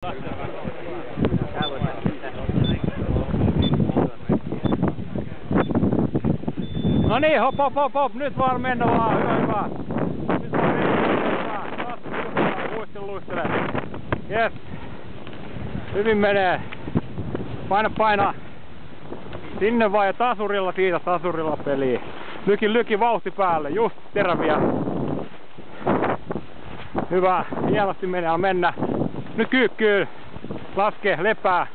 No niin, hop hop hop hop, nyt vaan mennä vaan, hyvä. Nyt vaan mennä, hyvä. Luistele. Jes. Hyvin menee. Paina. Sinne vaan ja tasurilla siitä, tasurilla peliin. Lyki vauhti päälle, just teräviä. Hyvä, hienosti menee, mennä. Nyt kyykkyyn, laske, lepää.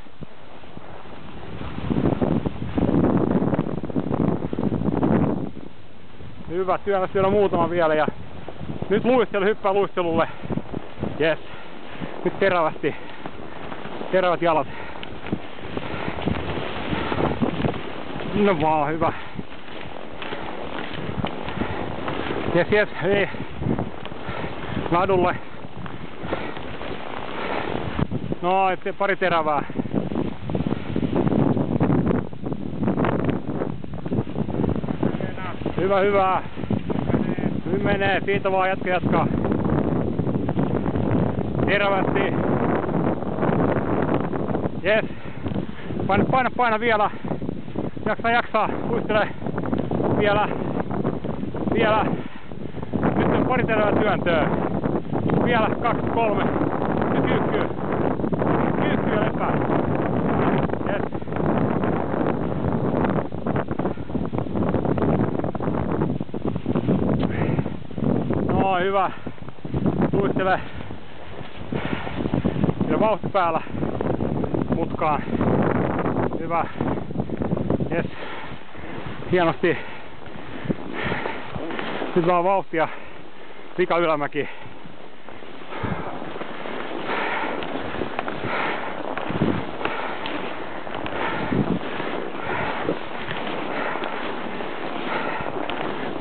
Hyvä, työnnä muutama vielä ja nyt luistelu, hyppää luistelulle. Jes. Nyt terävästi. Terävät jalat. No vaan, hyvä. Jes, hei. Ladulle. No, pari terävää. Hyvä. Nyt menee, siitä vaan jatkaa. Terävästi. Jes. Paina vielä. Jaksaa. Luistele. Vielä. Nyt on pari terävää työntöä. Vielä 2, 3. Ja kyykkyy ja lepää. Jes. No hyvä. Luistele. Ja vauhti päällä. Mutkaan. Hyvä. Jes. Hienosti. Nyt vaan vauhtia. Vika ylämäki.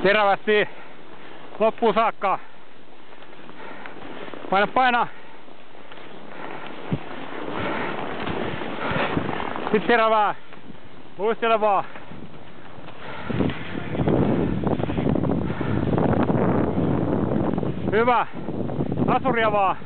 Terävästi. Loppuun saakka. Paina. Sitten terävää. Luistele vaan. Hyvä. Tasuria vaan.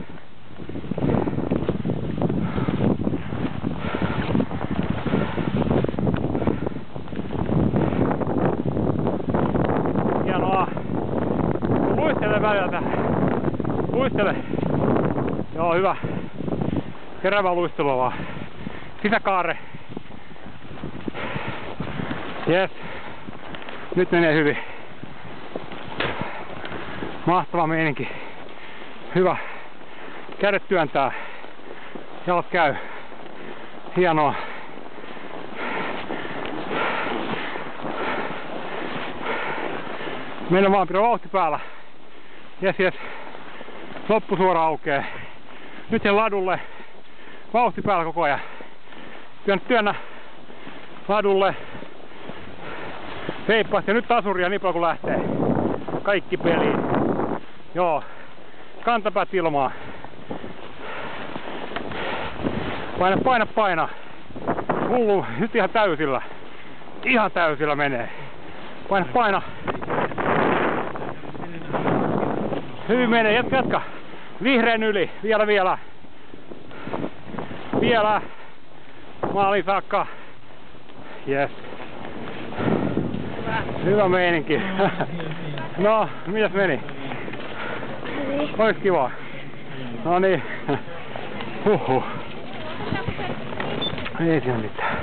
Hienoa. Luistele välillä. Luistele. Joo, hyvä. Terävää luistelua vaan. Sisäkaare. Jes. Nyt menee hyvin. Mahtava meininki. Hyvä. Kädet työntää. Jalat käy. Hienoa. Mennä vaan, pidä vauhti päällä. Jes. Loppusuora aukee. Nyt sen ladulle. Vauhti päällä koko ajan. Työnnä ladulle. Heippaasti ja nyt tasuria niin paljon kun lähtee. Kaikki peliin. Joo. Kantapäät ilmaa. Paina. Hullu. Nyt ihan täysillä. Ihan täysillä menee. Paina. Hyvin menee. Jatka. Vihreän yli. Vielä. Maaliin saakka. Jes. Hyvä meininki. No, mitäs meni? Ois kiva. No niin. Ei siinä mitään.